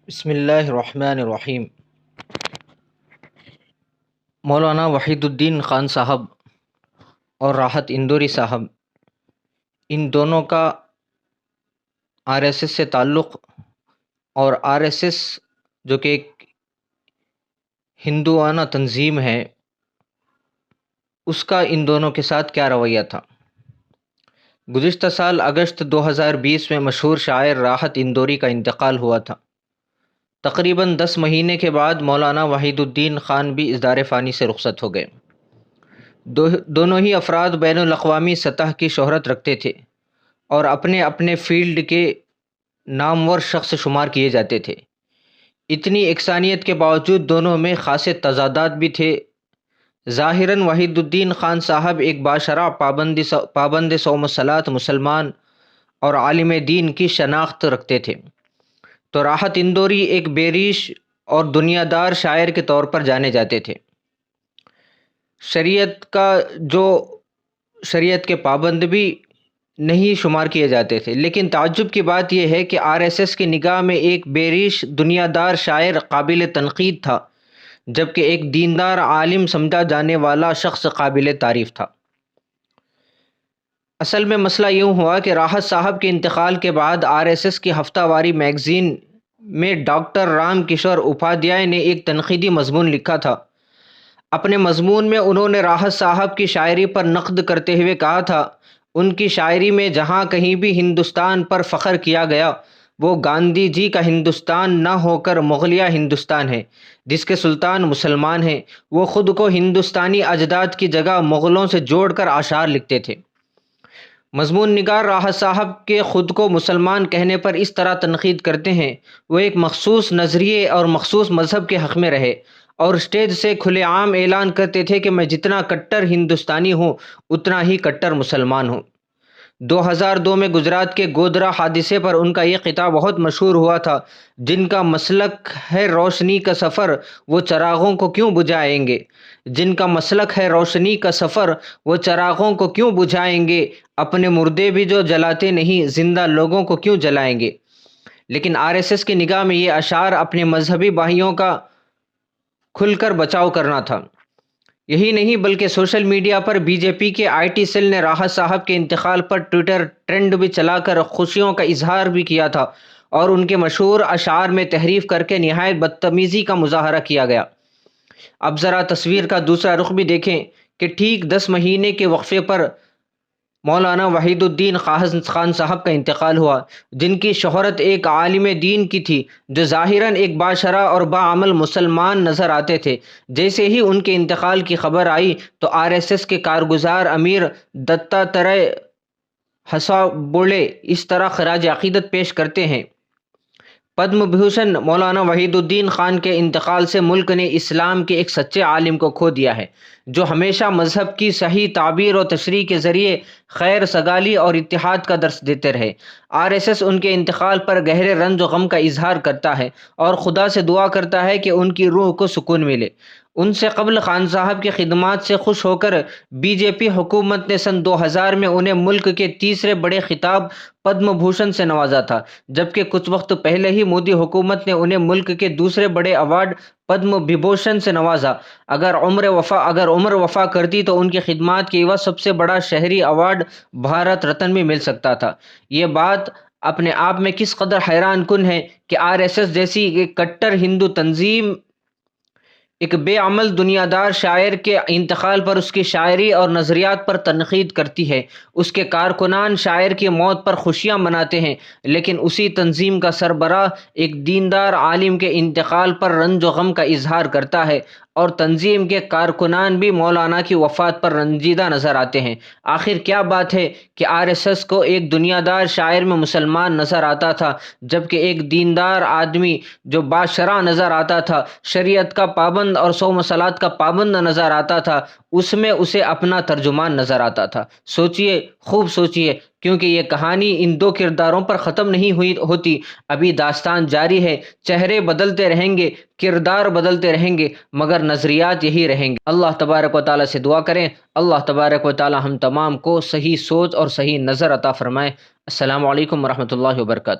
بسم اللہ الرحمن الرحیم۔ مولانا وحید الدین خان صاحب اور راحت اندوری صاحب، ان دونوں کا آر ایس ایس سے تعلق، اور آر ایس ایس جو کہ ایک ہندوانہ تنظیم ہے، اس کا ان دونوں کے ساتھ کیا رویہ تھا۔ گزشتہ سال اگست 2020 میں مشہور شاعر راحت اندوری کا انتقال ہوا تھا۔ تقریباً 10 مہینے کے بعد مولانا وحید الدین خان بھی اس دار فانی سے رخصت ہو گئے۔ دونوں ہی افراد بین الاقوامی سطح کی شہرت رکھتے تھے اور اپنے اپنے فیلڈ کے نامور شخص شمار کیے جاتے تھے۔ اتنی یکسانیت کے باوجود دونوں میں خاصے تضادات بھی تھے۔ ظاہراً وحید الدین خان صاحب ایک باشرع پابند صوم و صلاۃ مسلمان اور عالم دین کی شناخت رکھتے تھے، تو راحت اندوری ایک بے ریش اور دنیا دار شاعر کے طور پر جانے جاتے تھے۔ شریعت کے پابند بھی نہیں شمار کیے جاتے تھے، لیکن تعجب کی بات یہ ہے کہ آر ایس ایس کی نگاہ میں ایک بے ریش دنیا دار شاعر قابل تنقید تھا، جبکہ ایک دیندار عالم سمجھا جانے والا شخص قابل تعریف تھا۔ اصل میں مسئلہ یوں ہوا کہ راحت صاحب کے انتقال کے بعد آر ایس ایس کی ہفتہ واری میگزین میں ڈاکٹر رام کشور اپادھیائے نے ایک تنقیدی مضمون لکھا تھا۔ اپنے مضمون میں انہوں نے راحت صاحب کی شاعری پر نقد کرتے ہوئے کہا تھا، ان کی شاعری میں جہاں کہیں بھی ہندوستان پر فخر کیا گیا، وہ گاندھی جی کا ہندوستان نہ ہو کر مغلیہ ہندوستان ہے، جس کے سلطان مسلمان ہیں۔ وہ خود کو ہندوستانی اجداد کی جگہ مغلوں سے جوڑ کر اشعار لکھتے تھے۔ مضمون نگار راحت صاحب کے خود کو مسلمان کہنے پر اس طرح تنقید کرتے ہیں۔ وہ ایک مخصوص نظریے اور مخصوص مذہب کے حق میں رہے اور اسٹیج سے کھلے عام اعلان کرتے تھے کہ میں جتنا کٹر ہندوستانی ہوں اتنا ہی کٹر مسلمان ہوں۔ 2002 میں گجرات کے گودرا حادثے پر ان کا یہ خطاب بہت مشہور ہوا تھا، جن کا مسلک ہے روشنی کا سفر وہ چراغوں کو کیوں بجھائیں گے، جن کا مسلک ہے روشنی کا سفر وہ چراغوں کو کیوں بجھائیں گے، اپنے مردے بھی جو جلاتے نہیں زندہ لوگوں کو کیوں جلائیں گے۔ لیکن آر ایس ایس کی نگاہ میں یہ اشعار اپنے مذہبی بھائیوں کا کھل کر بچاؤ کرنا تھا۔ یہی نہیں بلکہ سوشل میڈیا پر بی جے پی کے آئی ٹی سیل نے راحت صاحب کے انتقال پر ٹویٹر ٹرینڈ بھی چلا کر خوشیوں کا اظہار بھی کیا تھا، اور ان کے مشہور اشعار میں تحریف کر کے نہایت بدتمیزی کا مظاہرہ کیا گیا۔ اب ذرا تصویر کا دوسرا رخ بھی دیکھیں کہ ٹھیک 10 مہینے کے وقفے پر مولانا وحید الدین خان صاحب کا انتقال ہوا، جن کی شہرت ایک عالم دین کی تھی، جو ظاہراً ایک باشرع اور باعمل مسلمان نظر آتے تھے۔ جیسے ہی ان کے انتقال کی خبر آئی تو آر ایس ایس کے کارگزار امیر دتاتریہ ہسابولے اس طرح خراج عقیدت پیش کرتے ہیں: پدم بھوشن مولانا وحید الدین خان کے انتقال سے ملک نے اسلام کے ایک سچے عالم کو کھو دیا ہے، جو ہمیشہ مذہب کی صحیح تعبیر و تشریح کے ذریعے خیر سگالی اور اتحاد کا درس دیتے رہے۔ آر ایس ایس ان کے انتقال پر گہرے رنج و غم کا اظہار کرتا ہے اور خدا سے دعا کرتا ہے کہ ان کی روح کو سکون ملے۔ ان سے قبل خان صاحب کی خدمات سے خوش ہو کر بی جے پی حکومت نے سن 2000 میں انہیں ملک کے تیسرے بڑے خطاب پدم بھوشن سے نوازا تھا، جبکہ کچھ وقت پہلے ہی مودی حکومت نے انہیں ملک کے دوسرے بڑے ایوارڈ پدم وبھوشن سے نوازا۔ اگر عمر وفا کرتی تو ان کی خدمات کے عوض سب سے بڑا شہری ایوارڈ بھارت رتن بھی مل سکتا تھا۔ یہ بات اپنے آپ میں کس قدر حیران کن ہے کہ آر ایس ایس جیسی ایک کٹر ہندو تنظیم ایک بے عمل دنیا دار شاعر کے انتقال پر اس کی شاعری اور نظریات پر تنقید کرتی ہے۔ اس کے کارکنان شاعر کی موت پر خوشیاں مناتے ہیں، لیکن اسی تنظیم کا سربراہ ایک دیندار عالم کے انتقال پر رنج و غم کا اظہار کرتا ہے، اور تنظیم کے کارکنان بھی مولانا کی وفات پر رنجیدہ نظر آتے ہیں۔ آخر کیا بات ہے کہ آر ایس ایس کو ایک دنیا دار شاعر میں مسلمان نظر آتا تھا، جبکہ ایک دیندار آدمی جو باشرع نظر آتا تھا، شریعت کا پابند اور صوم و صلاۃ کا پابند نظر آتا تھا، اس میں اسے اپنا ترجمان نظر آتا تھا۔ سوچئے، خوب سوچئے، کیونکہ یہ کہانی ان دو کرداروں پر ختم نہیں ہوتی، ابھی داستان جاری ہے۔ چہرے بدلتے رہیں گے، کردار بدلتے رہیں گے، مگر نظریات یہی رہیں گے۔ اللہ تبارک و تعالیٰ سے دعا کریں، اللہ تبارک و تعالیٰ ہم تمام کو صحیح سوچ اور صحیح نظر عطا فرمائے۔ السلام علیکم ورحمۃ اللہ وبرکاتہ۔